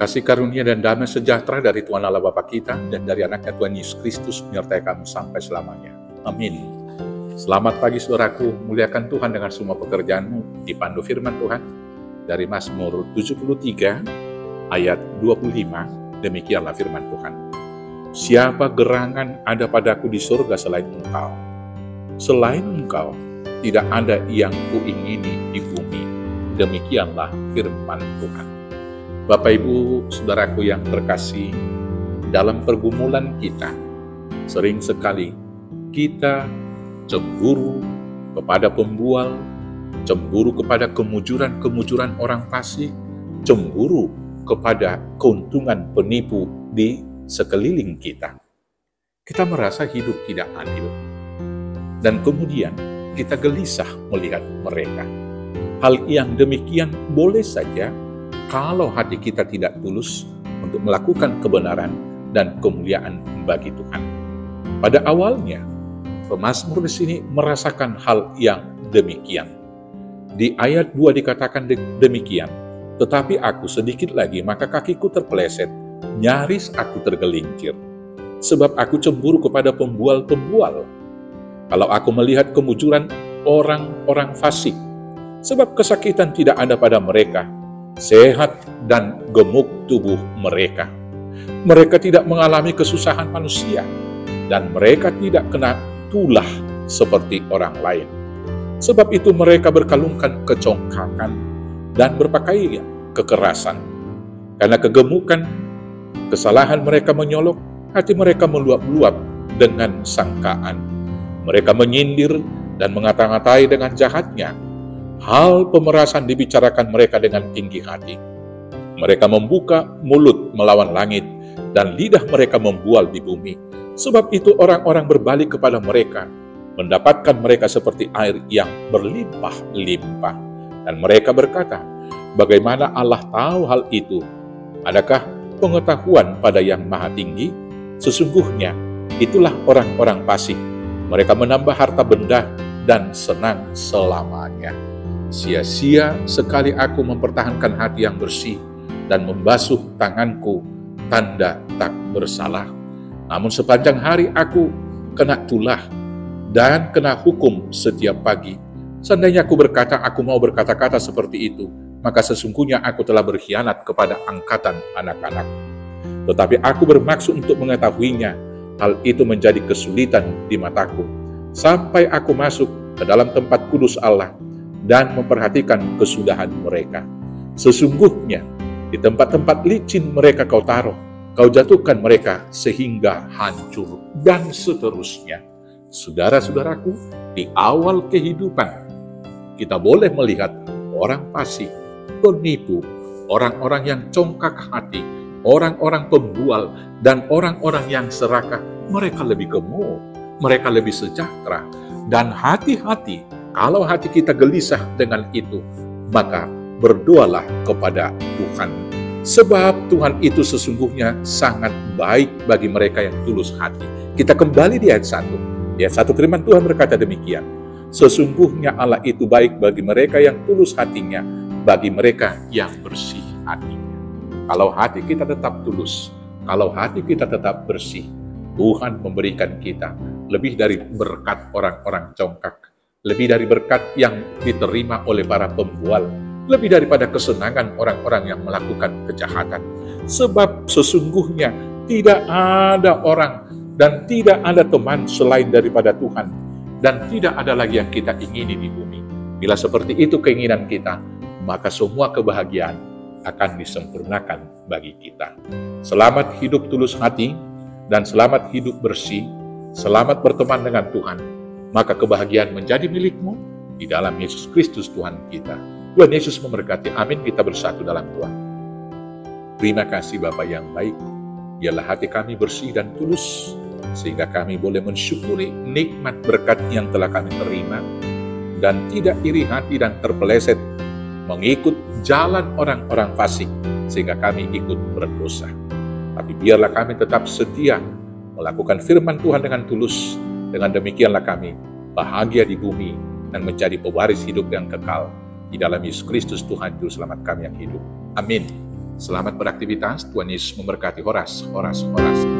Kasih karunia dan damai sejahtera dari Tuhan Allah Bapa kita dan dari anaknya Tuhan Yesus Kristus menyertai kamu sampai selamanya. Amin. Selamat pagi saudaraku, muliakan Tuhan dengan semua pekerjaanmu. Dipandu firman Tuhan dari Mazmur 73 ayat 25. Demikianlah firman Tuhan. Siapa gerangan ada padaku di surga selain Engkau? Selain Engkau, tidak ada yang kuingini di bumi. Demikianlah firman Tuhan. Bapak Ibu, saudaraku yang terkasih, dalam pergumulan kita, sering sekali kita cemburu kepada pembual, cemburu kepada kemujuran-kemujuran orang fasik, cemburu kepada keuntungan penipu di sekeliling kita. Kita merasa hidup tidak adil. Dan kemudian kita gelisah melihat mereka. Hal yang demikian boleh saja kalau hati kita tidak tulus untuk melakukan kebenaran dan kemuliaan bagi Tuhan. Pada awalnya, pemazmur di sini merasakan hal yang demikian. Di ayat 2 dikatakan demikian, tetapi aku sedikit lagi maka kakiku terpeleset, nyaris aku tergelincir. Sebab aku cemburu kepada pembual-pembual. Kalau aku melihat kemujuran orang-orang fasik, sebab kesakitan tidak ada pada mereka, sehat dan gemuk tubuh mereka. Mereka tidak mengalami kesusahan manusia, dan mereka tidak kena tulah seperti orang lain. Sebab itu mereka berkalungkan kecongkakan dan berpakaian kekerasan. Karena kegemukan, kesalahan mereka menyolok, hati mereka meluap-luap dengan sangkaan. Mereka menyindir dan mengata-ngatai dengan jahatnya. Hal pemerasan dibicarakan mereka dengan tinggi hati. Mereka membuka mulut melawan langit, dan lidah mereka membual di bumi. Sebab itu orang-orang berbalik kepada mereka, mendapatkan mereka seperti air yang berlimpah-limpah. Dan mereka berkata, bagaimana Allah tahu hal itu? Adakah pengetahuan pada yang maha tinggi? Sesungguhnya itulah orang-orang fasik. Mereka menambah harta benda dan senang selamanya. Sia-sia sekali aku mempertahankan hati yang bersih dan membasuh tanganku, tanda tak bersalah. Namun sepanjang hari aku kena tulah dan kena hukum setiap pagi. Seandainya aku berkata, aku mau berkata-kata seperti itu, maka sesungguhnya aku telah berkhianat kepada angkatan anak-anak. Tetapi aku bermaksud untuk mengetahuinya, hal itu menjadi kesulitan di mataku, sampai aku masuk ke dalam tempat kudus Allah dan memperhatikan kesudahan mereka. Sesungguhnya di tempat-tempat licin mereka kau taruh, kau jatuhkan mereka sehingga hancur, dan seterusnya. Saudara-saudaraku, di awal kehidupan kita boleh melihat orang fasik, penipu, orang-orang yang congkak hati, orang-orang pembual, dan orang-orang yang serakah. Mereka lebih gemuk, mereka lebih sejahtera. Dan hati-hati, kalau hati kita gelisah dengan itu, maka berdoalah kepada Tuhan. Sebab Tuhan itu sesungguhnya sangat baik bagi mereka yang tulus hati. Kita kembali di ayat 1. Di ayat 1 firman Tuhan berkata demikian. Sesungguhnya Allah itu baik bagi mereka yang tulus hatinya, bagi mereka yang bersih hatinya. Kalau hati kita tetap tulus, kalau hati kita tetap bersih, Tuhan memberikan kita lebih dari berkat orang-orang congkak, lebih dari berkat yang diterima oleh para pembual, lebih daripada kesenangan orang-orang yang melakukan kejahatan. Sebab sesungguhnya tidak ada orang dan tidak ada teman selain daripada Tuhan, dan tidak ada lagi yang kita ingini di bumi. Bila seperti itu keinginan kita, maka semua kebahagiaan akan disempurnakan bagi kita. Selamat hidup tulus hati, dan selamat hidup bersih, selamat berteman dengan Tuhan, maka kebahagiaan menjadi milikmu di dalam Yesus Kristus Tuhan kita. Tuhan Yesus memberkati. Amin. Kita bersatu dalam doa. Terima kasih Bapa yang baik, biarlah hati kami bersih dan tulus, sehingga kami boleh mensyukuri nikmat berkat yang telah kami terima, dan tidak iri hati dan terpeleset mengikut jalan orang-orang fasik, sehingga kami ikut berdosa. Tapi biarlah kami tetap setia melakukan firman Tuhan dengan tulus. Dengan demikianlah kami bahagia di bumi dan menjadi pewaris hidup yang kekal di dalam Yesus Kristus Tuhan Juru Selamat kami yang hidup. Amin. Selamat beraktivitas, Tuhan Yesus memberkati. Horas, horas, horas.